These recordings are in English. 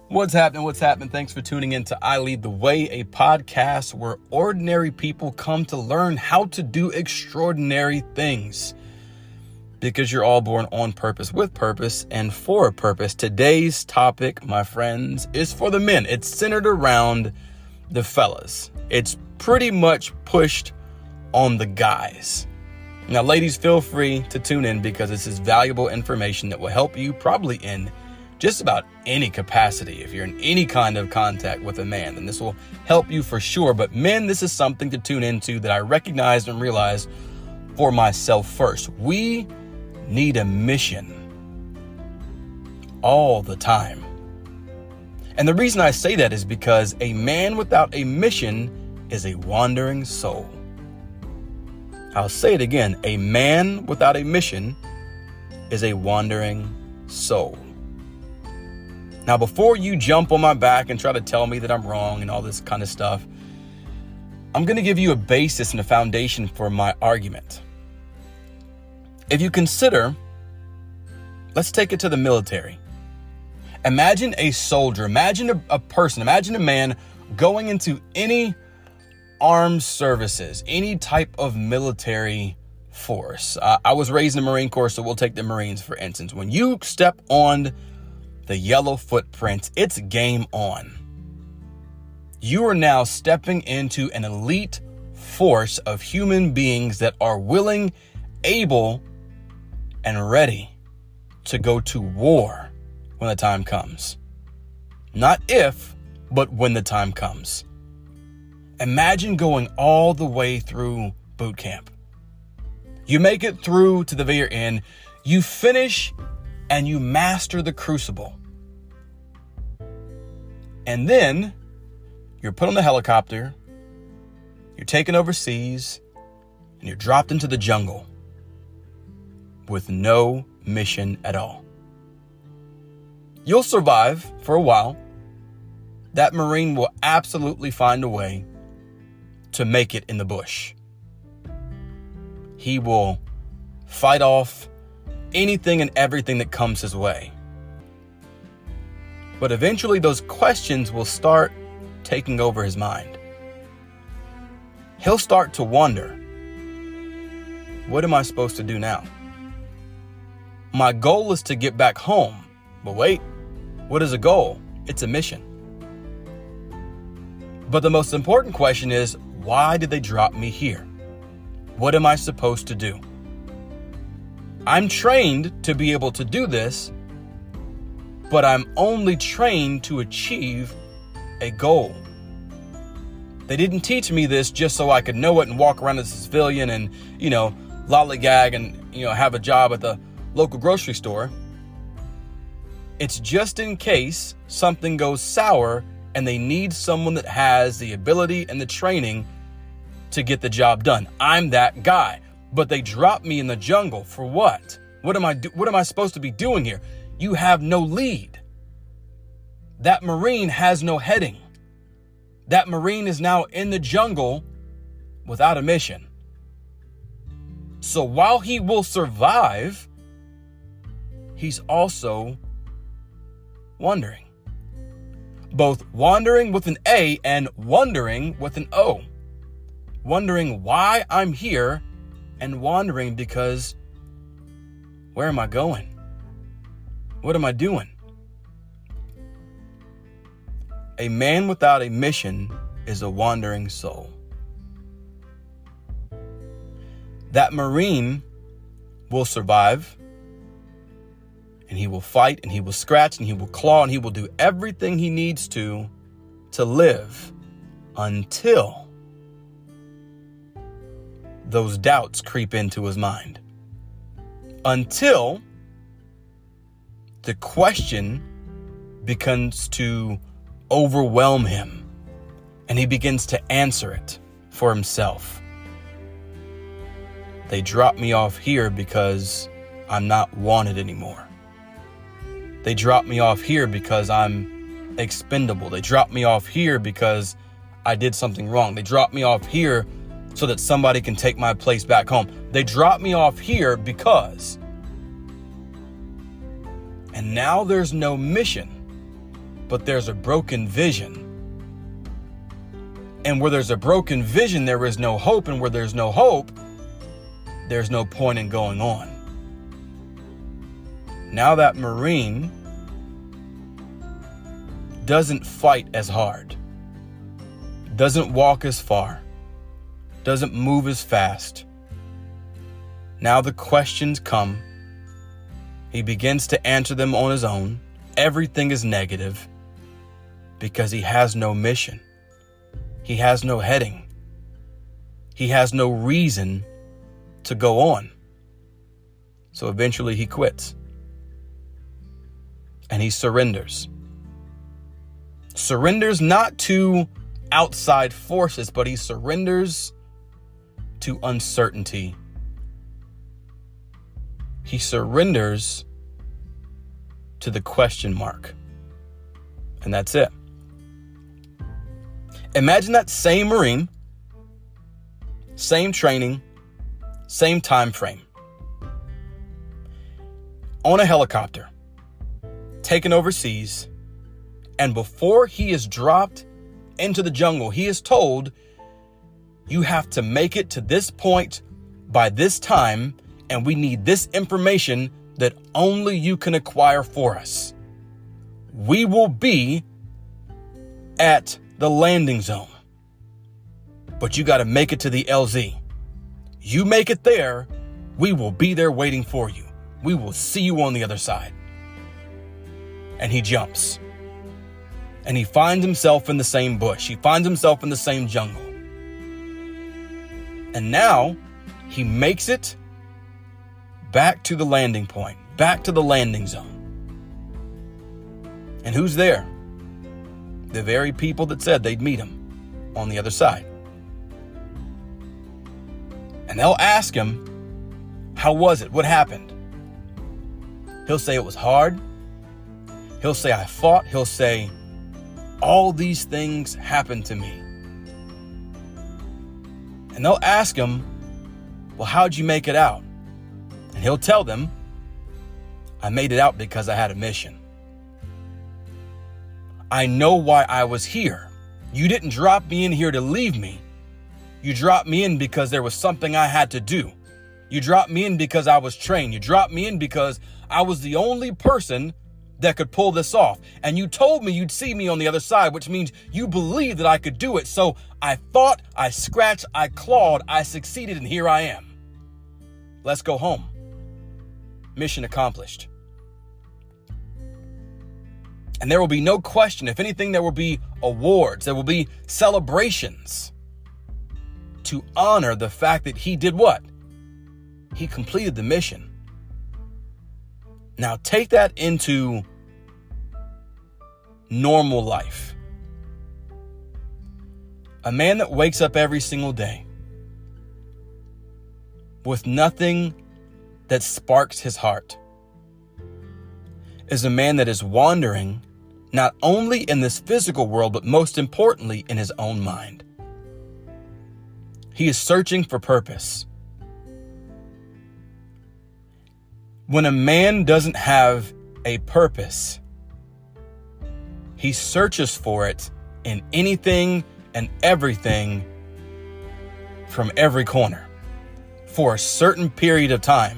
What's happening? What's happening? Thanks for tuning in to I Lead the Way, a podcast where ordinary people come to learn how to do extraordinary things. Because you're all born on purpose, with purpose, and for a purpose. Today's topic, my friends, is for the men. It's centered around the fellas. It's pretty much pushed on the guys. Now, ladies, feel free to tune in because this is valuable information that will help you probably in just about any capacity. If you're in any kind of contact with a man, then this will help you for sure. But men, this is something to tune into that I recognized and realized for myself first. We need a mission all the time. And the reason I say that is because a man without a mission is a wandering soul. I'll say it again. A man without a mission is a wandering soul. Now, before you jump on my back and try to tell me that I'm wrong and all this kind of stuff, I'm going to give you a basis and a foundation for my argument. If you consider, let's take it to the military. Imagine a soldier, imagine a person, imagine a man going into any armed services, any type of military force. I was raised in the Marine Corps, so we'll take the Marines, for instance. When you step on the yellow footprints, it's game on. You are now stepping into an elite force of human beings that are willing, able, and ready to go to war when the time comes. Not if, but when the time comes. Imagine going all the way through boot camp. You make it through to the very end. You finish and you master the crucible. And then you're put on a helicopter, you're taken overseas, and you're dropped into the jungle with no mission at all. You'll survive for a while. That Marine will absolutely find a way to make it in the bush. He will fight off anything and everything that comes his way. But eventually those questions will start taking over his mind. He'll start to wonder, what am I supposed to do now? My goal is to get back home. But wait, what is a goal? It's a mission. But the most important question is, why did they drop me here? What am I supposed to do? I'm trained to be able to do this, but I'm only trained to achieve a goal. They didn't teach me this just so I could know it and walk around as a civilian and, lollygag and, have a job at the local grocery store. It's just in case something goes sour and they need someone that has the ability and the training to get the job done. I'm that guy. But they dropped me in the jungle for what? What am I supposed to be doing here? You have no lead. That Marine has no heading. That Marine is now in the jungle without a mission. So while he will survive, he's also wondering. Both wandering with an A and wondering with an O. Wondering why I'm here and wandering because where am I going? What am I doing? A man without a mission is a wandering soul. That Marine will survive, and he will fight, and he will scratch, and he will claw, and he will do everything he needs to live until those doubts creep into his mind. Until the question begins to overwhelm him and he begins to answer it for himself. They drop me off here because I'm not wanted anymore. They drop me off here because I'm expendable. They drop me off here because I did something wrong. They drop me off here so that somebody can take my place back home. They drop me off here because. And now there's no mission. but there's a broken vision. And where there's a broken vision, there is no hope. And where there's no hope, there's no point in going on. Now that Marine doesn't fight as hard, doesn't walk as far, doesn't move as fast. Now the questions come. He begins to answer them on his own. Everything is negative because he has no mission. He has no heading. He has no reason to go on. So eventually he quits. And he surrenders. Surrenders not to outside forces, but he surrenders to uncertainty. He surrenders to the question mark. And that's it. Imagine that same Marine, same training, same time frame, on a helicopter, taken overseas, and before he is dropped into the jungle, he is told, you have to make it to this point by this time, and we need this information that only you can acquire for us. We will be at the landing zone, but you got to make it to the LZ. You make it there, we will be there waiting for you. We will see you on the other side. And he jumps. And he finds himself in the same bush. He finds himself in the same jungle. And now he makes it back to the landing point, back to the landing zone. And who's there? The very people that said they'd meet him on the other side. And they'll ask him, how was it? What happened? He'll say it was hard. He'll say I fought. He'll say all these things happened to me. And they'll ask him, well, how'd you make it out? And he'll tell them, I made it out because I had a mission. I know why I was here. You didn't drop me in here to leave me. You dropped me in because there was something I had to do. You dropped me in because I was trained. You dropped me in because I was the only person that could pull this off. And you told me you'd see me on the other side, which means you believed that I could do it. So I fought, I scratched, I clawed, I succeeded, and here I am. Let's go home. Mission accomplished. And there will be no question. If anything, there will be awards. There will be celebrations to honor the fact that he did what? He completed the mission. Now take that into normal life. A man that wakes up every single day with nothing that sparks his heart is a man that is wandering not only in this physical world, but most importantly in his own mind. He is searching for purpose. When a man doesn't have a purpose, he searches for it in anything and everything from every corner for a certain period of time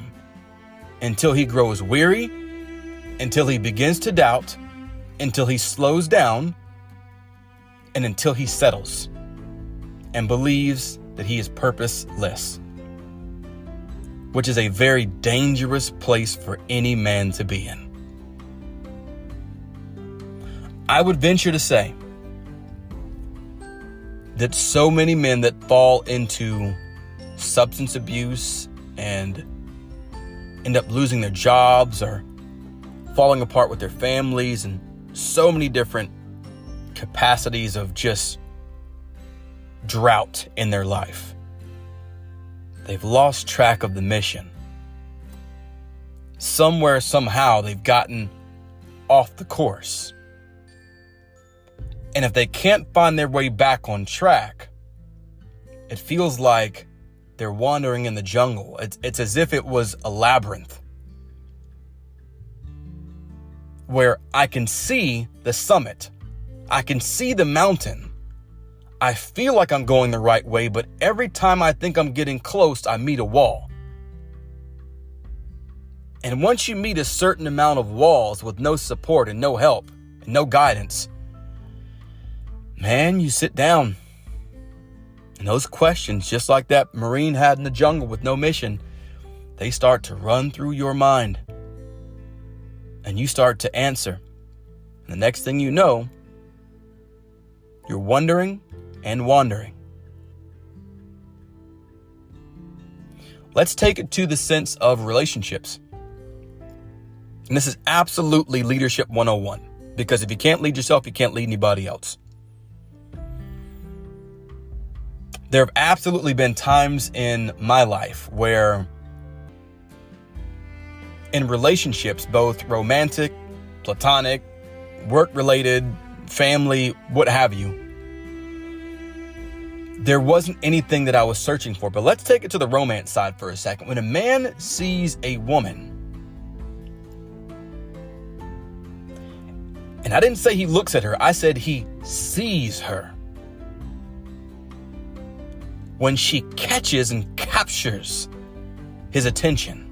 until he grows weary, until he begins to doubt, until he slows down, and until he settles and believes that he is purposeless, which is a very dangerous place for any man to be in. I would venture to say that so many men that fall into substance abuse and end up losing their jobs or falling apart with their families and so many different capacities of just drought in their life. They've lost track of the mission. Somewhere, somehow, they've gotten off the course. And if they can't find their way back on track, it feels like they're wandering in the jungle. It's as if it was a labyrinth where I can see the summit. I can see the mountain. I feel like I'm going the right way, but every time I think I'm getting close, I meet a wall. And once you meet a certain amount of walls with no support and no help and no guidance, man, you sit down. And those questions, just like that Marine had in the jungle with no mission, they start to run through your mind. And you start to answer. And the next thing you know, you're wondering and wandering. Let's take it to the sense of relationships. And this is absolutely leadership 101. Because if you can't lead yourself, you can't lead anybody else. There have absolutely been times in my life where in relationships, both romantic, platonic, work-related, family, what have you, there wasn't anything that I was searching for. But let's take it to the romance side for a second. When a man sees a woman, and I didn't say he looks at her, I said he sees her. When she catches and captures his attention,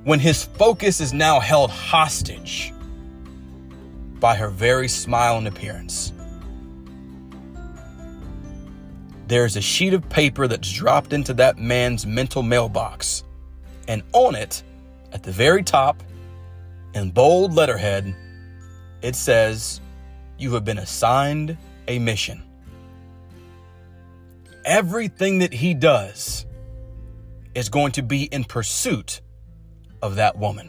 when his focus is now held hostage by her very smile and appearance, there's a sheet of paper that's dropped into that man's mental mailbox. And on it, at the very top, in bold letterhead, it says, "You have been assigned a mission." Everything that he does is going to be in pursuit of that woman.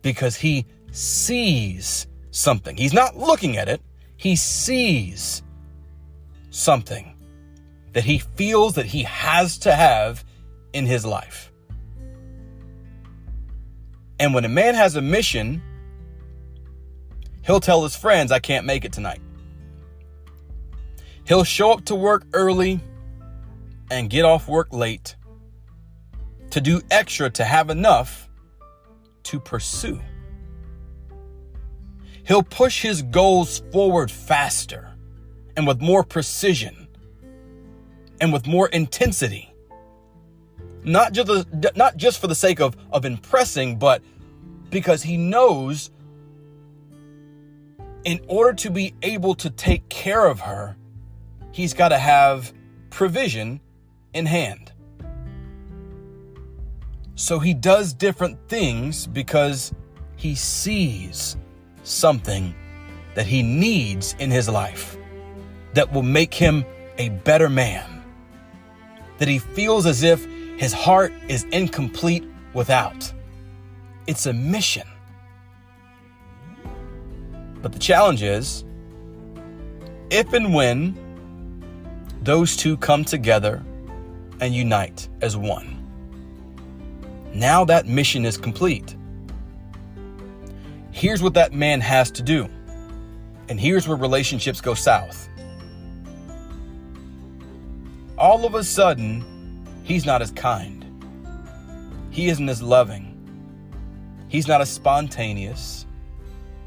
Because he sees something. He's not looking at it. He sees something that he feels that he has to have in his life. And when a man has a mission, he'll tell his friends, "I can't make it tonight." He'll show up to work early and get off work late to do extra to have enough to pursue. He'll push his goals forward faster and with more precision and with more intensity. Not just for the sake of impressing, but because he knows in order to be able to take care of her, he's got to have provision in hand. So he does different things because he sees something that he needs in his life that will make him a better man, that he feels as if his heart is incomplete without. It's a mission. But the challenge is, if and when those two come together and unite as one, now that mission is complete. Here's what that man has to do. And here's where relationships go south. All of a sudden, he's not as kind. He isn't as loving. He's not as spontaneous.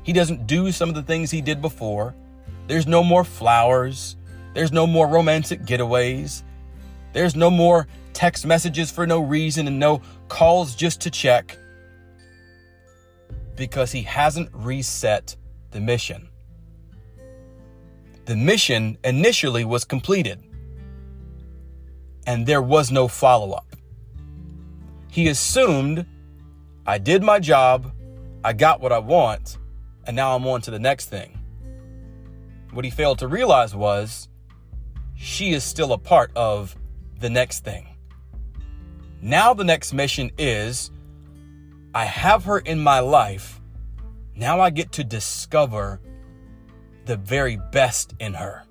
He doesn't do some of the things he did before. There's no more flowers. There's no more romantic getaways. There's no more text messages for no reason and no calls just to check. Because he hasn't reset the mission. The mission initially was completed. And there was no follow-up. He assumed, I did my job, I got what I want, and now I'm on to the next thing. What he failed to realize was, she is still a part of the next thing. Now the next mission is, I have her in my life. Now I get to discover the very best in her.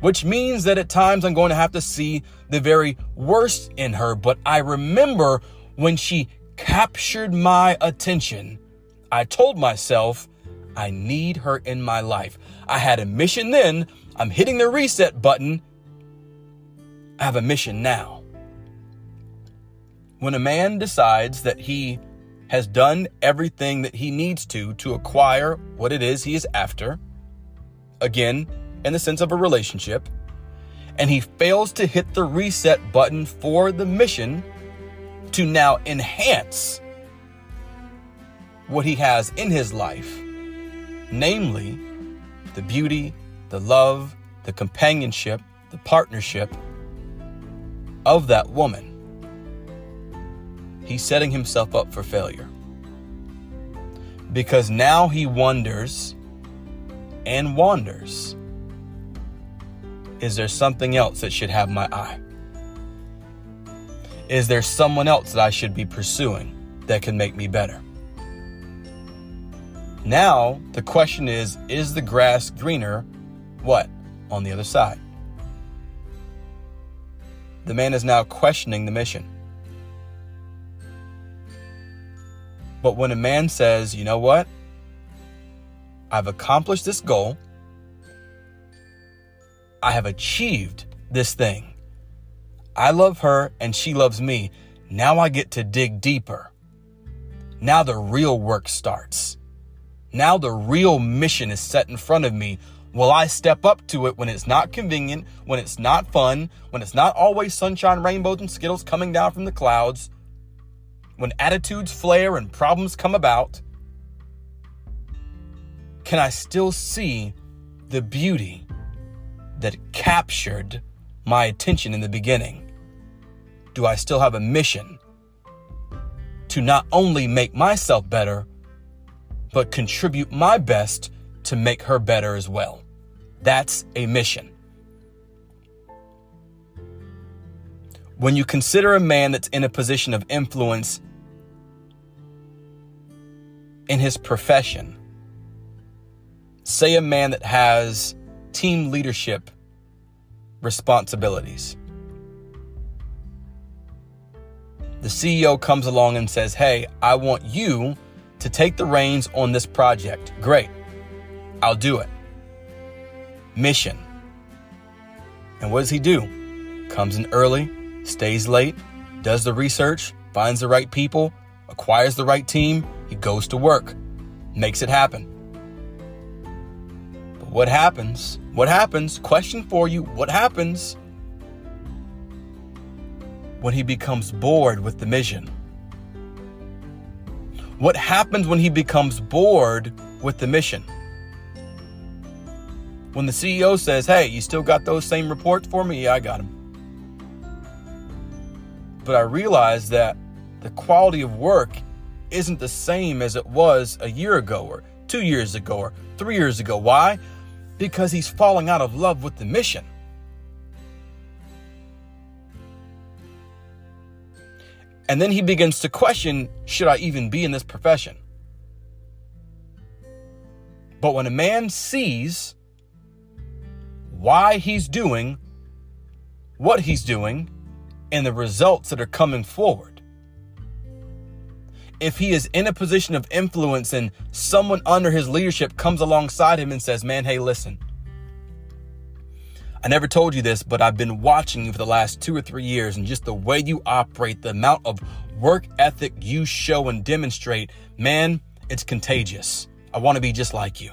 Which means that at times I'm going to have to see the very worst in her. But I remember when she captured my attention, I told myself, I need her in my life. I had a mission then. I'm hitting the reset button. I have a mission now. When a man decides that he has done everything that he needs to acquire what it is he is after, again, in the sense of a relationship, and he fails to hit the reset button for the mission to now enhance what he has in his life, namely the beauty, the love, the companionship, the partnership of that woman. He's setting himself up for failure. Because now he wonders and wanders. Is there something else that should have my eye? Is there someone else that I should be pursuing that can make me better? Now, the question is the grass greener, what? On the other side. The man is now questioning the mission. But when a man says, you know what? I've accomplished this goal. I have achieved this thing. I love her and she loves me. Now I get to dig deeper. Now the real work starts. Now the real mission is set in front of me. Will I step up to it when it's not convenient, when it's not fun, when it's not always sunshine, rainbows, and Skittles coming down from the clouds, when attitudes flare and problems come about? Can I still see the beauty that captured my attention in the beginning? Do I still have a mission to not only make myself better, but contribute my best to make her better as well? That's a mission. When you consider a man that's in a position of influence in his profession, say a man that has team leadership responsibilities, the CEO comes along and says, hey, I want you to take the reins on this project. Great. I'll do it. Mission. And what does he do? Comes in early, stays late, does the research, finds the right people, acquires the right team. He goes to work, makes it happen. But what happens? What happens? Question for you. What happens when he becomes bored with the mission? What happens when he becomes bored with the mission? When the CEO says, hey, you still got those same reports for me? Yeah, I got them. But I realize that the quality of work isn't the same as it was a year ago or 2 years ago or 3 years ago. Why? Because he's falling out of love with the mission. And then he begins to question, should I even be in this profession? But when a man sees why he's doing what he's doing and the results that are coming forward, if he is in a position of influence and someone under his leadership comes alongside him and says, man, hey, listen, I never told you this, but I've been watching you for the last 2 or 3 years, and just the way you operate, the amount of work ethic you show and demonstrate, man, it's contagious. I want to be just like you.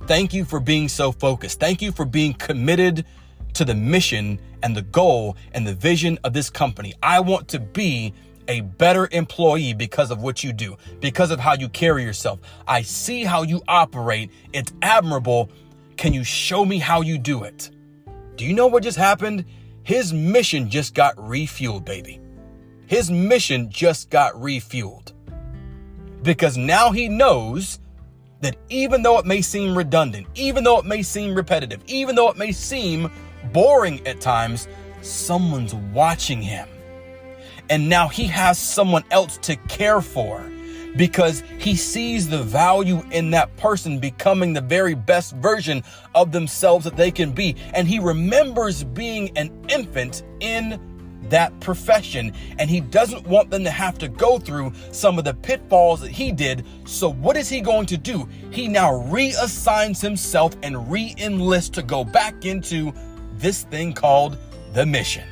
Thank you for being so focused. Thank you for being committed to the mission and the goal and the vision of this company. I want to be a better employee because of what you do, because of how you carry yourself. I see how you operate. It's admirable. Can you show me how you do it? Do you know what just happened? His mission just got refueled, baby. His mission just got refueled. Because now he knows that even though it may seem redundant, even though it may seem repetitive, even though it may seem boring at times, someone's watching him. And now he has someone else to care for, because he sees the value in that person becoming the very best version of themselves that they can be. And he remembers being an infant in that profession, and he doesn't want them to have to go through some of the pitfalls that he did. So what is he going to do? He now reassigns himself and re-enlists to go back into this thing called the mission.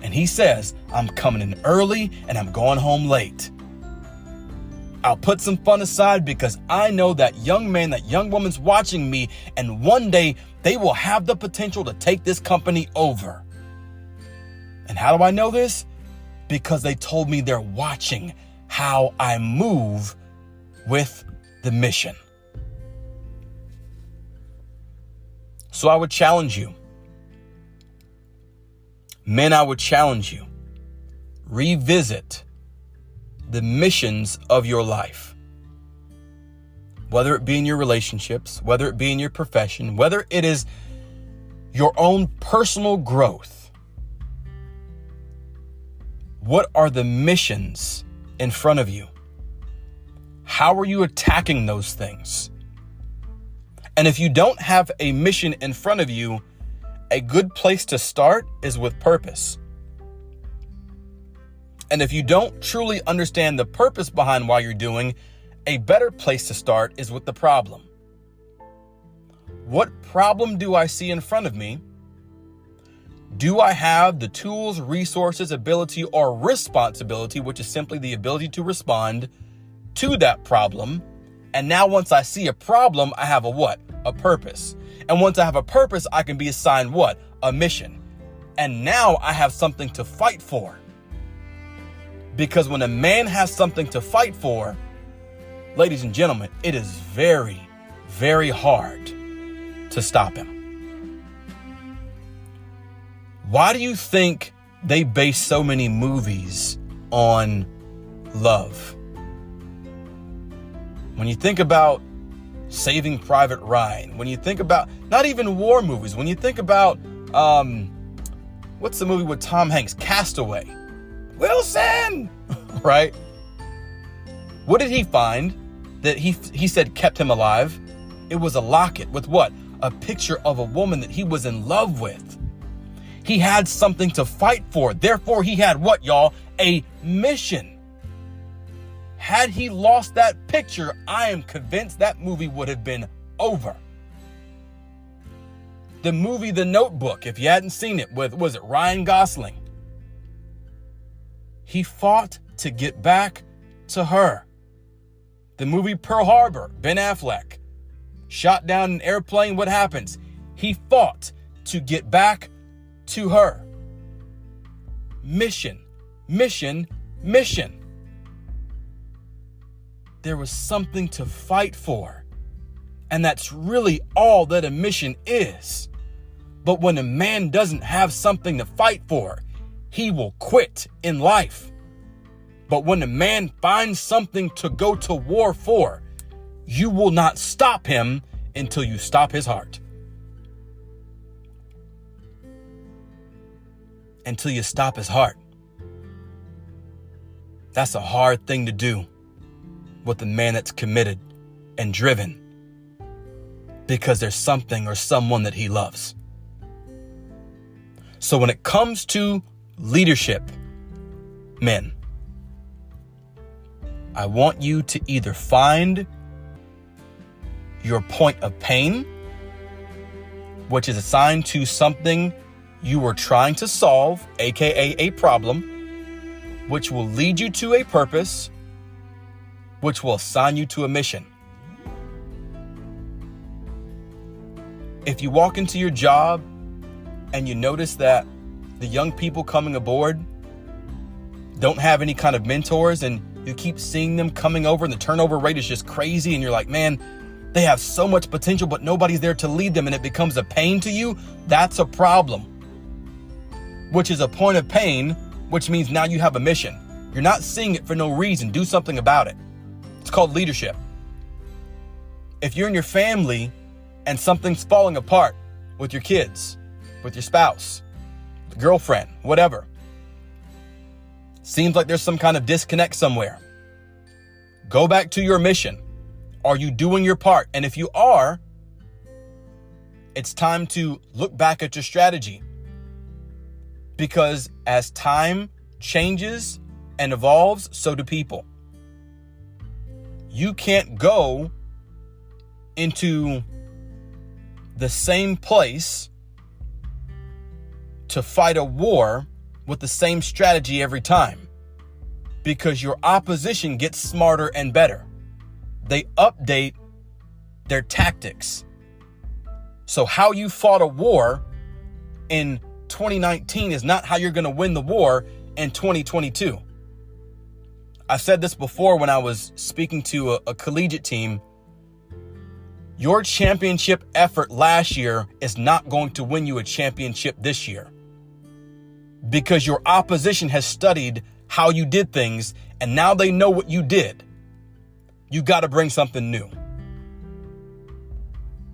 And and he says, I'm coming in early and I'm going home late. I'll put some fun aside because I know that young man, that young woman's watching me, and one day they will have the potential to take this company over. And how do I know this? Because they told me they're watching how I move with the mission. So I would challenge you. Men, I would challenge you. Revisit the missions of your life. Whether it be in your relationships, whether it be in your profession, whether it is your own personal growth. What are the missions in front of you? How are you attacking those things? And if you don't have a mission in front of you, a good place to start is with purpose. And if you don't truly understand the purpose behind why you're doing, a better place to start is with the problem. What problem do I see in front of me? Do I have the tools, resources, ability, or responsibility, which is simply the ability to respond to that problem? And now once I see a problem, I have a what? A purpose. And once I have a purpose, I can be assigned what? A mission. And now I have something to fight for. Because when a man has something to fight for, ladies and gentlemen, it is very, very hard to stop him. Why do you think they base so many movies on love? When you think about Saving Private Ryan, when you think about not even war movies, when you think about, what's the movie with Tom Hanks? Castaway. Wilson, right? What did he find that he said kept him alive? It was a locket with what? A picture of a woman that he was in love with. He had something to fight for. Therefore, he had what, y'all? A mission. Had he lost that picture, I am convinced that movie would have been over. The movie The Notebook, if you hadn't seen it, was it Ryan Gosling? He fought to get back to her. The movie Pearl Harbor, Ben Affleck, shot down an airplane. What happens? He fought to get back to her. Mission, mission, mission. There was something to fight for. And that's really all that a mission is. But when a man doesn't have something to fight for, he will quit in life. But when a man finds something to go to war for, you will not stop him until you stop his heart. Until you stop his heart. That's a hard thing to do with a man that's committed and driven because there's something or someone that he loves. So when it comes to leadership, men, I want you to either find your point of pain, which is assigned to something you were trying to solve, aka a problem, which will lead you to a purpose, which will assign you to a mission. If you walk into your job and you notice that the young people coming aboard don't have any kind of mentors, and you keep seeing them coming over and the turnover rate is just crazy, and you're like, man, they have so much potential, but nobody's there to lead them, and it becomes a pain to you, that's a problem. Which is a point of pain, which means now you have a mission. You're not seeing it for no reason. Do something about it. It's called leadership. If you're in your family and something's falling apart with your kids, with your spouse, girlfriend, whatever, seems like there's some kind of disconnect somewhere, go back to your mission. Are you doing your part? And if you are, it's time to look back at your strategy. Because as time changes and evolves, so do people. You can't go into the same place to fight a war with the same strategy every time, because your opposition gets smarter and better. They update their tactics. So how you fought a war in 2019 is not how you're going to win the war in 2022. I've said this before when I was speaking to a collegiate team. Your championship effort last year is not going to win you a championship this year, because your opposition has studied how you did things and now they know what you did. You got to bring something new.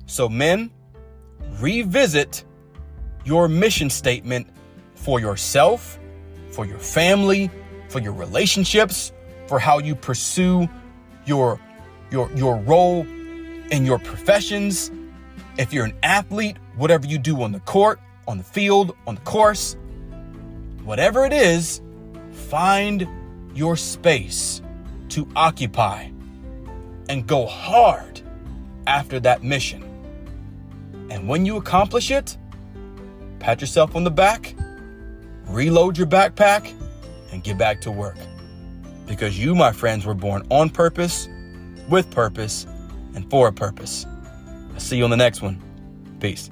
So men, revisit your mission statement for yourself, for your family, for your relationships, for how you pursue your role in your professions. If you're an athlete, whatever you do on the court, on the field, on the course, whatever it is, find your space to occupy and go hard after that mission. And when you accomplish it, pat yourself on the back, reload your backpack, and get back to work. Because you, my friends, were born on purpose, with purpose, and for a purpose. I'll see you on the next one. Peace.